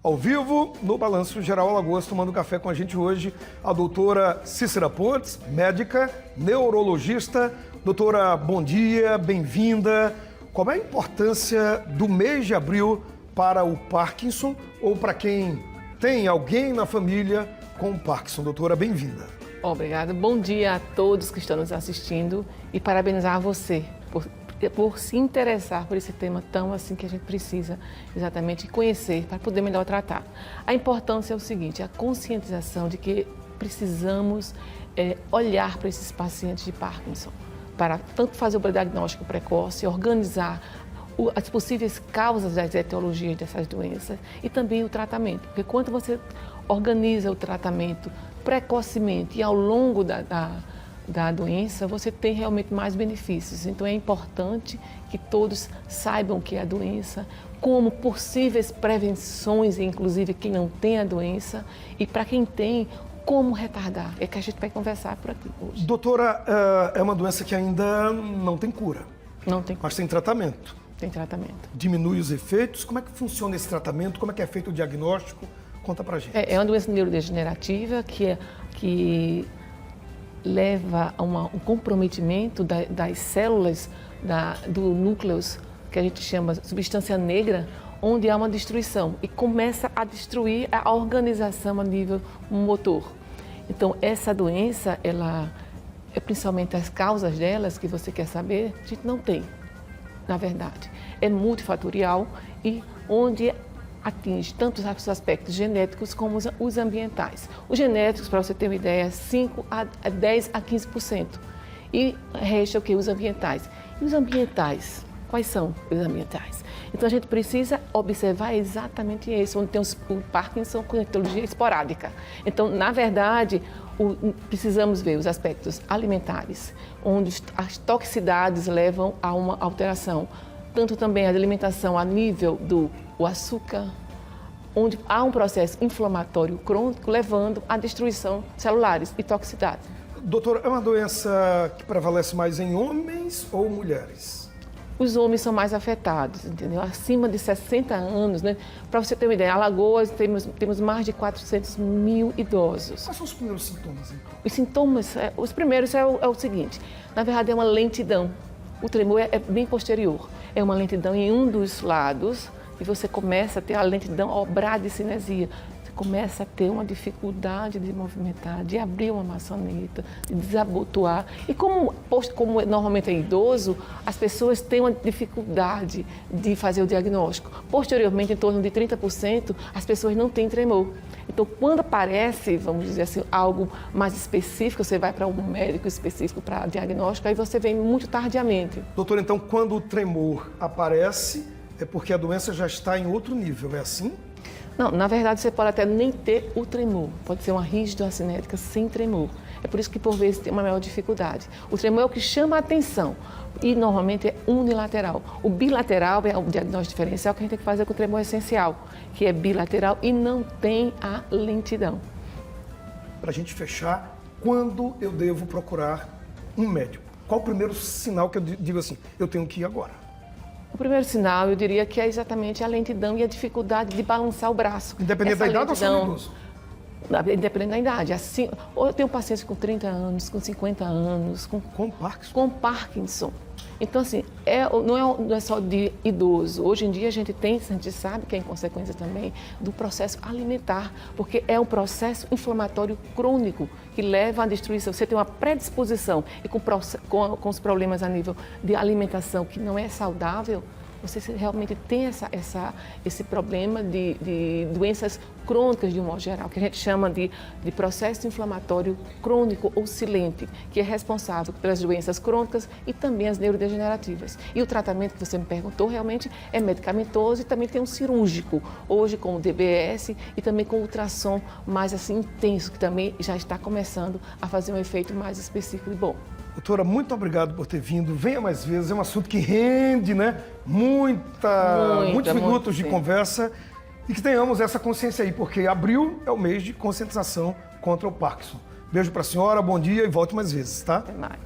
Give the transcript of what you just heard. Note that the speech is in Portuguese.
Ao vivo, no Balanço Geral Alagoas, tomando café com a gente hoje, a doutora Cícera Pontes, médica, neurologista. Doutora, bom dia, bem-vinda. Qual é a importância do mês de abril para o Parkinson ou para quem tem alguém na família com Parkinson? Doutora, bem-vinda. Obrigada. Bom dia a todos que estão nos assistindo e parabenizar você por se interessar por esse tema tão assim que a gente precisa exatamente conhecer para poder melhor tratar. A importância é o seguinte, a conscientização de que precisamos olhar para esses pacientes de Parkinson, para tanto fazer o diagnóstico precoce, organizar as possíveis causas das etiologias dessas doenças e também o tratamento, porque quando você organiza o tratamento precocemente e ao longo da doença, você tem realmente mais benefícios. Então é importante que todos saibam o que é a doença, como possíveis prevenções, inclusive quem não tem a doença, e para quem tem, como retardar. É que a gente vai conversar por aqui hoje. Doutora, é uma doença que ainda não tem cura. Não tem cura. Mas tem tratamento. Tem tratamento. Diminui os efeitos. Como é que funciona esse tratamento? Como é que é feito o diagnóstico? Conta pra gente. É uma doença neurodegenerativa que leva a um comprometimento das células do núcleo, que a gente chama de substância negra, onde há uma destruição e começa a destruir a organização a nível motor. Então, essa doença, principalmente as causas delas, que você quer saber, a gente não tem, na verdade. É multifatorial e onde atinge tanto os aspectos genéticos como os ambientais. Os genéticos, para você ter uma ideia, 10 a 15%. E resta o que? Os ambientais. E os ambientais? Quais são os ambientais? Então, a gente precisa observar exatamente isso, onde tem o Parkinson com etiologia esporádica. Então, na verdade, precisamos ver os aspectos alimentares, onde as toxicidades levam a uma alteração. Tanto também a alimentação a nível do açúcar, onde há um processo inflamatório crônico levando à destruição celulares e toxicidade. Doutora, é uma doença que prevalece mais em homens ou mulheres? Os homens são mais afetados, entendeu? Acima de 60 anos, né? Para você ter uma ideia, em Alagoas temos mais de 400 mil idosos. Quais são os primeiros sintomas, então? Os sintomas, os primeiros é o seguinte, na verdade é uma lentidão. O tremor é bem posterior, é uma lentidão em um dos lados e você começa a ter a lentidão ou bradicinesia. Você começa a ter uma dificuldade de movimentar, de abrir uma maçaneta, de desabotoar. E como normalmente é idoso, as pessoas têm uma dificuldade de fazer o diagnóstico. Posteriormente, em torno de 30%, as pessoas não têm tremor. Então, quando aparece, vamos dizer assim, algo mais específico, você vai para um médico específico para diagnóstico, aí você vem muito tardiamente. Doutor, então, quando o tremor aparece, é porque a doença já está em outro nível, é assim? Não, na verdade, você pode até nem ter o tremor. Pode ser uma rígida cinética sem tremor. É por isso que, por vezes, tem uma maior dificuldade. O tremor é o que chama a atenção e, normalmente, é unilateral. O bilateral é o diagnóstico diferencial que a gente tem que fazer com o tremor essencial, que é bilateral e não tem a lentidão. Para a gente fechar, quando eu devo procurar um médico? Qual o primeiro sinal que eu digo assim, eu tenho que ir agora? O primeiro sinal, eu diria que é exatamente a lentidão e a dificuldade de balançar o braço. Independente da idade ou só do idoso? Independente da idade. Assim, ou eu tenho pacientes com 30 anos, com 50 anos, com Parkinson. Com Parkinson. Então, assim, não é só de idoso. Hoje em dia a gente sabe que é em consequência também do processo alimentar, porque é um processo inflamatório crônico que leva à destruição. Você tem uma predisposição e com os problemas a nível de alimentação que não é saudável, você realmente tem esse problema de doenças crônicas de um modo geral, que a gente chama de processo inflamatório crônico ou silente, que é responsável pelas doenças crônicas e também as neurodegenerativas. E o tratamento que você me perguntou realmente é medicamentoso e também tem um cirúrgico, hoje com o DBS e também com o ultrassom mais assim intenso, que também já está começando a fazer um efeito mais específico e bom. Doutora, muito obrigado por ter vindo. Venha mais vezes, é um assunto que rende, né? Muitos minutos de conversa e que tenhamos essa consciência aí, porque abril é o mês de conscientização contra o Parkinson. Beijo para a senhora, bom dia e volte mais vezes, tá? Até mais.